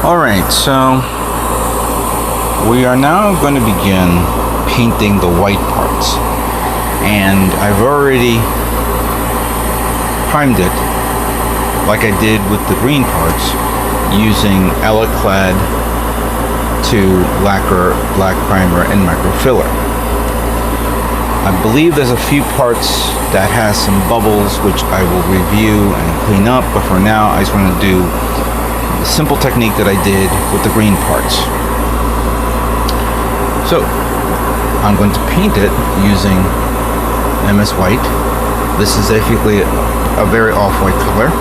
Alright, so we are now going to begin painting the white parts. And I've already primed it like I did with the green parts using Alclad to lacquer, black primer, and microfiller. I believe there's a few parts that has some bubbles which I will review and clean up, but for now I just want to do the simple technique that I did with the green parts. So I'm going to paint it using MS White. This is basically a very off-white color.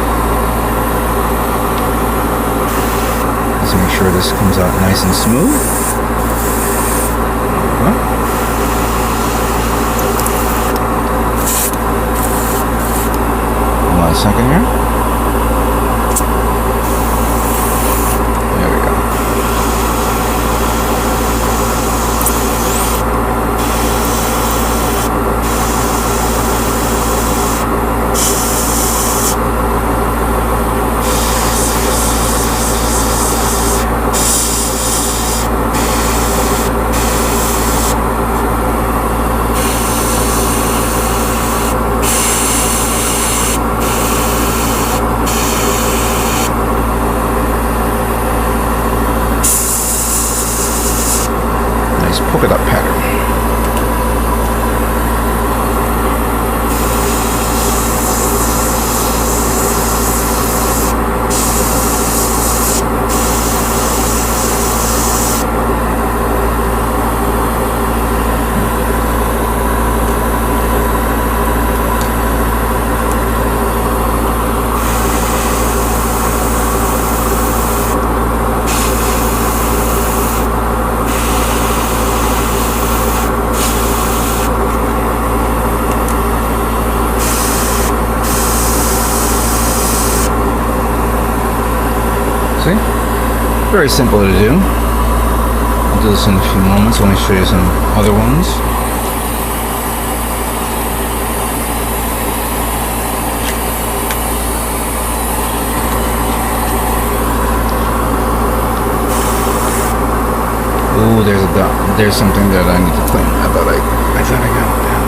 Let's make sure this comes out nice and smooth. Hold on a second here. There we go. Polka dot pattern. Very simple to do. I'll do this in a few moments. Let me show you some other ones. Ooh, there's a dot. There's something that I need to clean. I thought I got it down.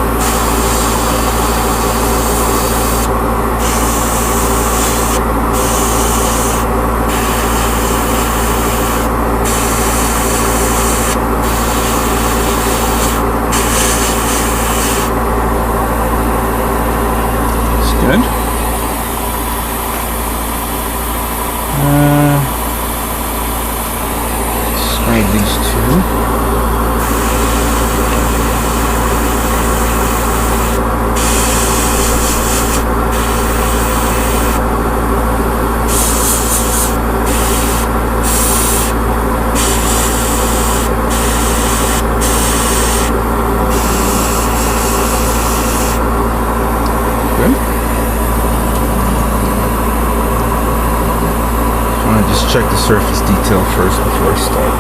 Good. Snag these two. Just check the surface detail first before I start.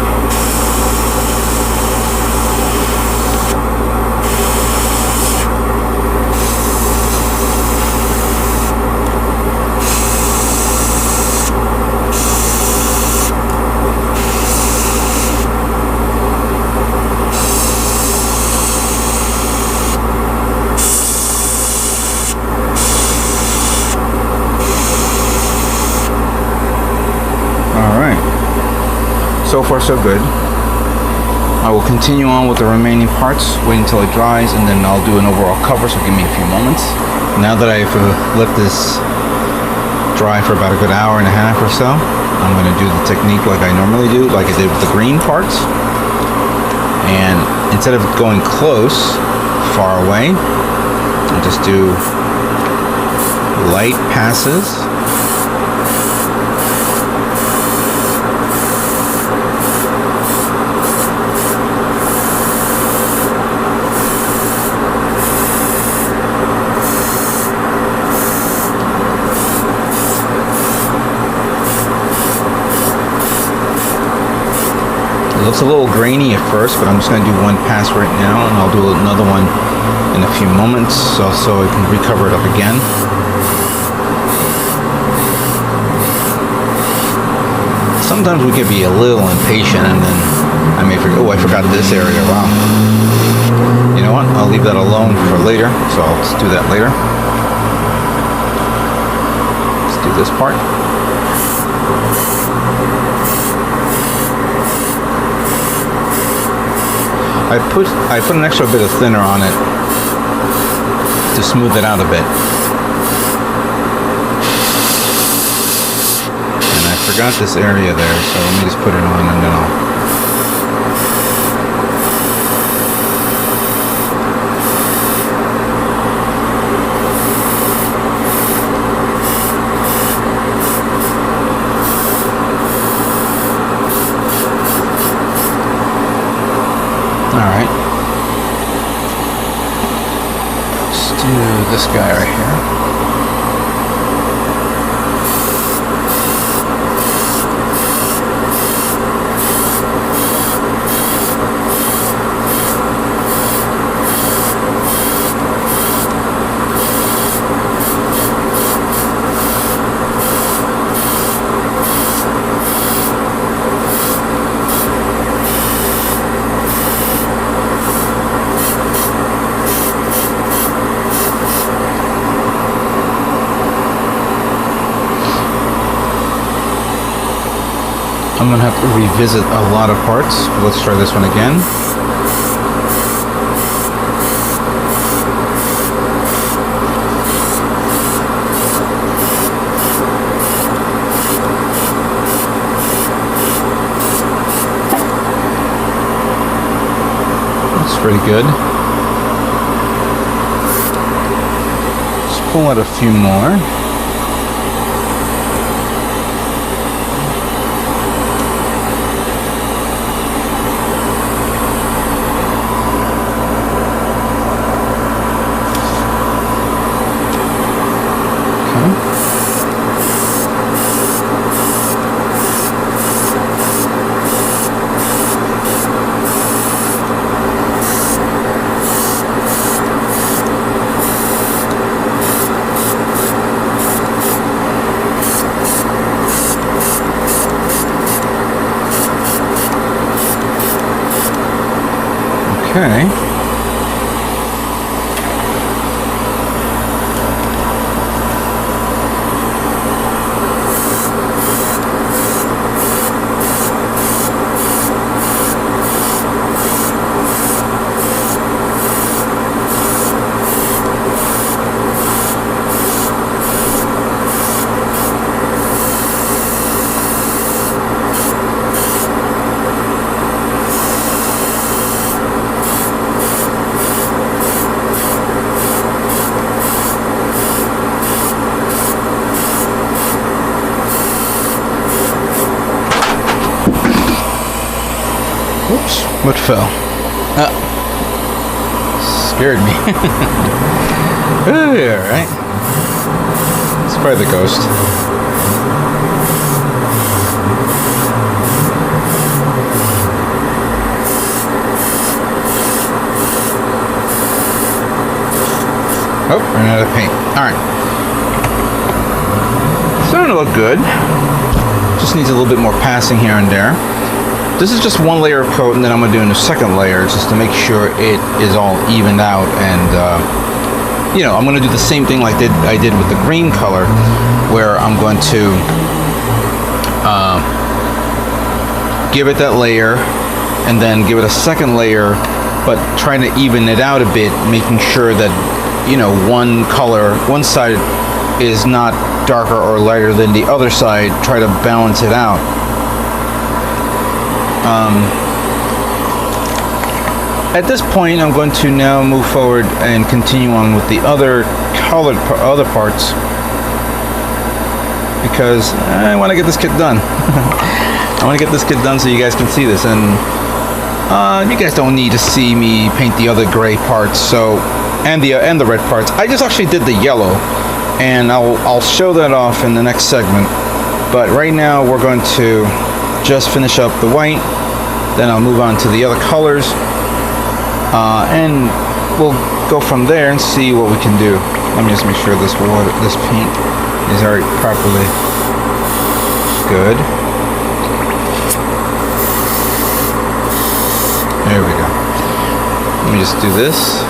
So far so good. I will continue on with the remaining parts, wait until it dries, and then I'll do an overall cover, so give me a few moments. Now that I've let this dry for about a good hour and a half or so, I'm going to do the technique like I normally do, like I did with the green parts. And instead of going close, far away, I'll just do light passes. It looks a little grainy at first, but I'm just going to do one pass right now, and I'll do another one in a few moments so I can recover it up again. Sometimes we can be a little impatient and then I may forget, oh, I forgot this area, wow. You know what, I'll leave that alone for later, so I'll just do that later. Let's do this part. I put an extra bit of thinner on it to smooth it out a bit. And I forgot this area there, so let me just put it on and then I'll... Alright. Let's do this guy right here. I'm going to have to revisit a lot of parts. Let's try this one again. That's pretty good. Let's pull out a few more. Okay. Oops, what fell? Scared me. Alright. It's probably the ghost. Oh, ran out of paint. Alright. Starting to look good. Just needs a little bit more passing here and there. This is just one layer of coat, and then I'm going to do a second layer just to make sure it is all evened out. And, you know, I'm going to do the same thing like I did with the green color, where I'm going to give it that layer, and then give it a second layer, but trying to even it out a bit, making sure that, you know, one side is not darker or lighter than the other side. Try to balance it out. At this point, I'm going to now move forward and continue on with the other other parts, because I want to get this kit done. I want to get this kit done so you guys can see this, and you guys don't need to see me paint the other gray parts, so and the red parts. I just actually did the yellow, and I'll show that off in the next segment. But right now we're going to just finish up the white, then I'll move on to the other colors, and we'll go from there and see what we can do. Let me just make sure this paint is already properly good. just do this.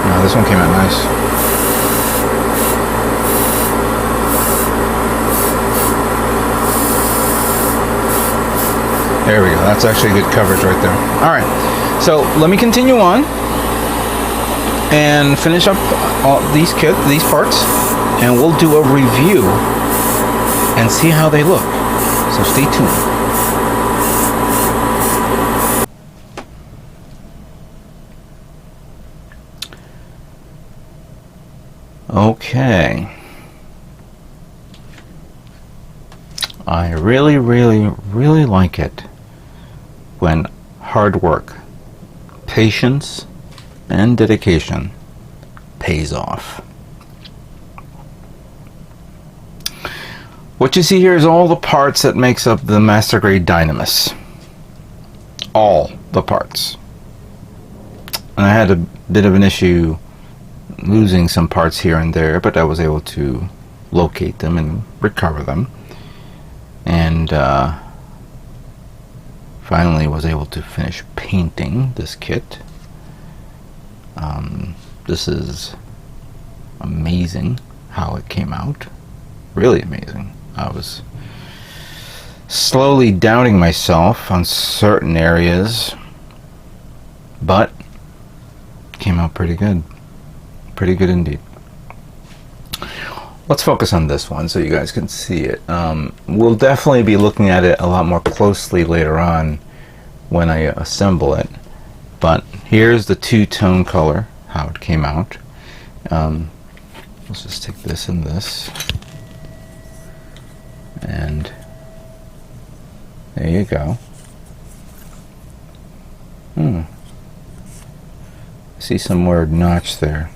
Now this one came out nice. There we go. That's actually good coverage right there. All right. So let me continue on and finish up all these parts, and we'll do a review and see how they look. So stay tuned. Okay. I really like it when hard work, patience, and dedication pays off. What you see here is all the parts that makes up the Master Grade Dynames. All the parts. And I had a bit of an issue losing some parts here and there, but I was able to locate them and recover them. And finally was able to finish painting this kit. This is amazing how it came out. Really amazing. I was slowly doubting myself on certain areas, but came out pretty good. Pretty good indeed. Let's focus on this one so you guys can see it. We'll definitely be looking at it a lot more closely later on when I assemble it. But here's the two-tone color, how it came out. Let's just take this and this. And there you go. I see some more notch there.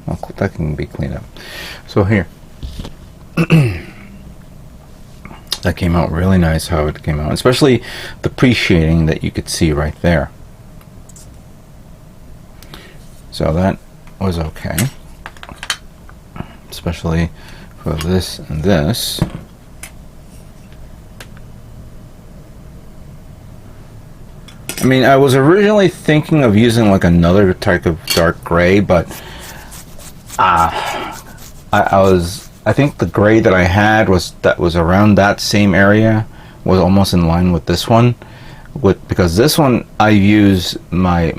Well, that can be cleaned up. So here. That came out really nice how it came out, especially the pre-shading that you could see right there. So that was okay, especially for this and this. I mean, I was originally thinking of using like another type of dark gray, but I think the gray that I had was around that same area was almost in line with this one, because this one I use my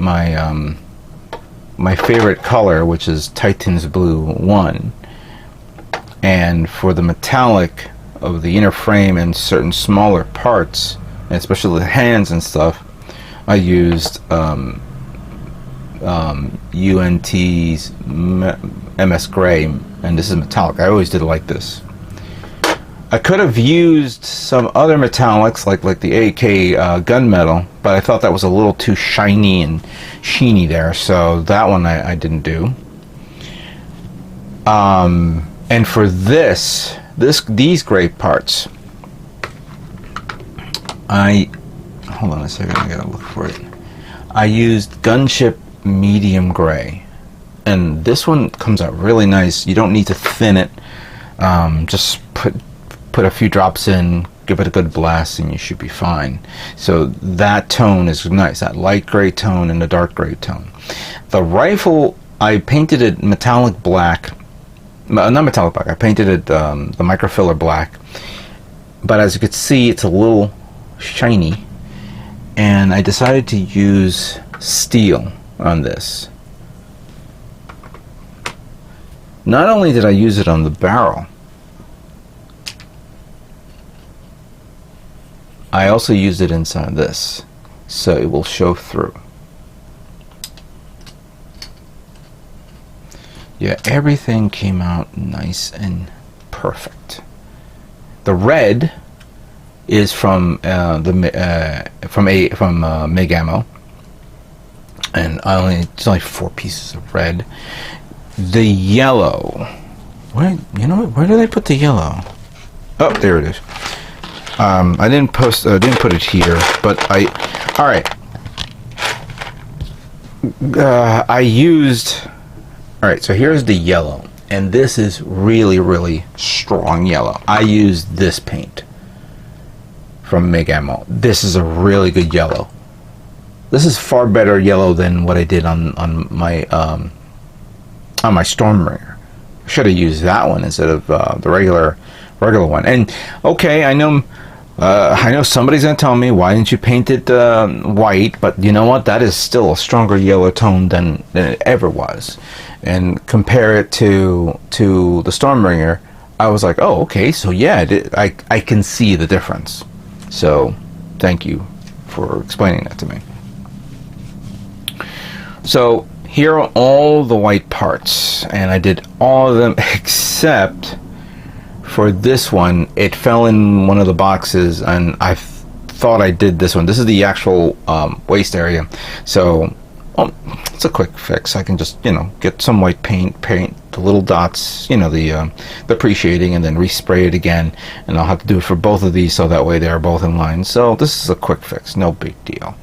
favorite color, which is Titan's Blue 1, and for the metallic of the inner frame and certain smaller parts, and especially the hands and stuff, I used UNT's MS Gray, and this is metallic. I always did it like this. I could have used some other metallics like the AK gunmetal, but I thought that was a little too shiny and sheeny there, so that one I didn't do. And for these gray parts, hold on a second, I gotta look for it. I used Gunship Medium Gray, and this one comes out really nice. You don't need to thin it. Just put a few drops in, give it a good blast, and you should be fine. So that tone is nice, that light gray tone and the dark gray tone. The rifle, I painted it metallic black. Not metallic black, I painted it the microfiller black. But as you can see, it's a little shiny. And I decided to use steel on this. Not only did I use it on the barrel, I also used it inside this, so it will show through. Yeah, everything came out nice and perfect. The red is from MIG Ammo, and it's only 4 pieces of red. The yellow, where did I put the yellow? Oh, there it is. I didn't put it here, but all right. I used, all right, so here's the yellow. And this is really, really strong yellow. I used this paint from MG Ammo. This is a really good yellow. This is far better yellow than what I did on my Stormbringer. I should have used that one instead of the regular one. And okay, I know somebody's gonna tell me, why didn't you paint it white? But you know what? That is still a stronger yellow tone than it ever was. And compare it to the Stormbringer, I was like, oh, okay, so yeah, I can see the difference. So thank you for explaining that to me. So here are all the white parts, and I did all of them except for this one. It fell in one of the boxes, and I thought I did this one. This is the actual waist area, so it's a quick fix. I can just, get some white paint the little dots, the pre-shading, and then respray it again, and I'll have to do it for both of these so that way they're both in line. So this is a quick fix, no big deal.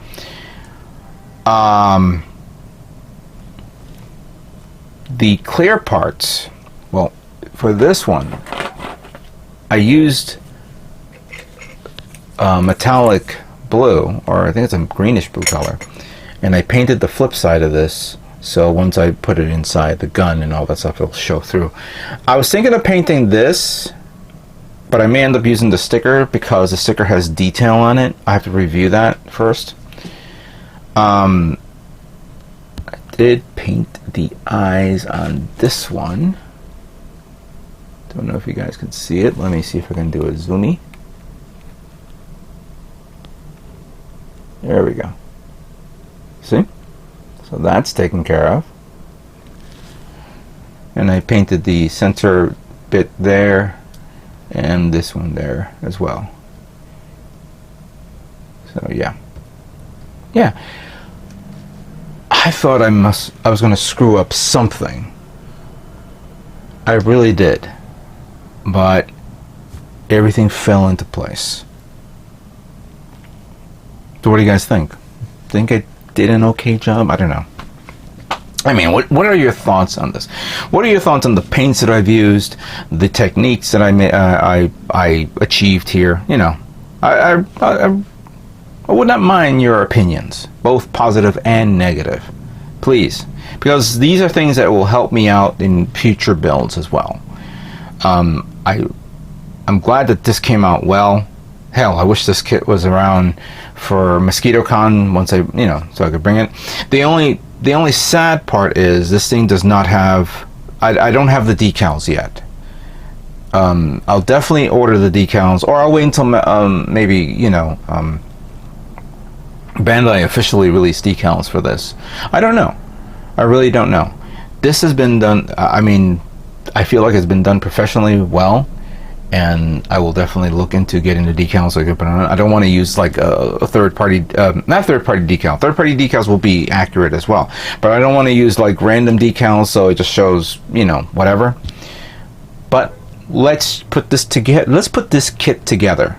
The clear parts, well, for this one I used metallic blue, or I think it's a greenish blue color, and I painted the flip side of this, so once I put it inside the gun and all that stuff, it'll show through. I was thinking of painting this, but I may end up using the sticker because the sticker has detail on it. I have to review that first. I did paint the eyes on this one. Don't know if you guys can see it. Let me see if I can do a zoomy. There we go. See? So that's taken care of. And I painted the center bit there and this one there as well. So yeah. I thought I was going to screw up something. I really did. But everything fell into place. So what do you guys think? Think I did an okay job? I don't know. I mean, what are your thoughts on this? What are your thoughts on the paints that I've used, the techniques that I achieved here? I would not mind your opinions, both positive and negative, please, because these are things that will help me out in future builds as well. I'm glad that this came out well. Hell, I wish this kit was around for MosquitoCon once so I could bring it. The only sad part is this thing does not have. I don't have the decals yet. I'll definitely order the decals, or I'll wait until maybe Bandai officially released decals for this. I don't know. I really don't know. This has been done. I mean, I feel like it's been done professionally well, and I will definitely look into getting the decals so I can put on. I don't want to use like a third-party, not third-party decal. Third-party decals will be accurate as well, but I don't want to use like random decals so it just shows, whatever. But let's put this together. Let's put this kit together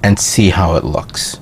and see how it looks.